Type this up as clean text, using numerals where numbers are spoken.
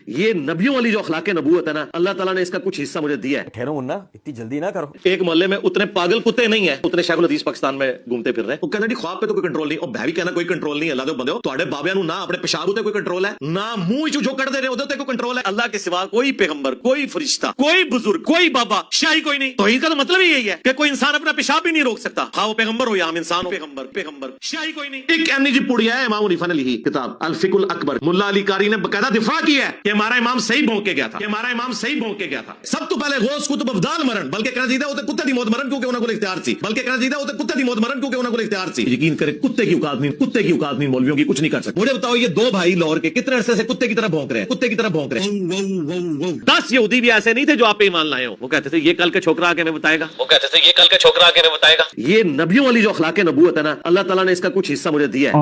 ये नबियों वाली जो अखलाक नबूवत है ना, अल्लाह ताला ने इसका कुछ हिस्सा मुझे दिया है। ठहरो मुन्ना, इतनी जल्दी ना करो। एक मोहल्ले में उतने पागल कुत्ते नहीं है, उतने शेखुल हदीस पाकिस्तान में घूमते फिर रहे हैं। वो कहना जी ख्वाब पे तो कोई कंट्रोल नहीं, और मैं भी कहना कोई कंट्रोल नहीं। अल्लाह दे बंदे हो, ਤੁਹਾਡੇ ਬਾਬਿਆਂ ਨੂੰ ना अपने पेशाब उते कोई कंट्रोल है, ना मुंह चो जो कट दे रहे होते कोई कंट्रोल है। अल्लाह के सिवा कोई पैगंबर, कोई फरिश्ता, कोई बुजुर्ग, कोई बाबा, शाही कोई नहीं। तो इसका तो मतलब ही यही है कि कोई इंसान अपना पेशाब भी नहीं रोक सकता। हाँ वो पैगंबर हो या हम इंसान हो, पैगंबर पैगंबर शाही कोई नहीं। एक एमनी जी पुड़िया है, इमाम हनीफा ने लिखी किताब अल फिकुल अकबर। मुल्ला अली कारी ने बकायदा दिफा किया है कि हमारा इमाम सही भौंक के गया था, हमारा इमाम सही भौंक के गया था। सब तो पहले गौस कुतुब अफदाल मरण, बल्कि कहना चाहिए होते कुत्ते दी मौत मरण क्योंकि उन्होंने को इख्तियार थी, बल्कि कहना चाहिए होते कुत्ते दी मौत मरण क्योंकि उन्होंने को इख्तियार थी। यकीन करे कुत्ते की औकात नहीं, कुत्ते की औकात नहीं, मौलवियों की कुछ नहीं कर सकते। मुझे बताओ ये दो भाई लाहौर के कितने अरसे से कुत्ते की तरह भौंक रहे हैं, कुत्ते की तरह भौंक रहे हैं। 10 यहूदी भी ऐसे नहीं थे जो आप पे ईमान लाए हो। वो कहते थे ये कल के छोकरा आके हमें बताएगा, वो कहते थे ये कल के छोकरा आके हमें बताएगा। ये नबियों वाली जो अखलाक नबूवत है ना, अल्लाह ताला ने इसका कुछ हिस्सा मुझे दिया है।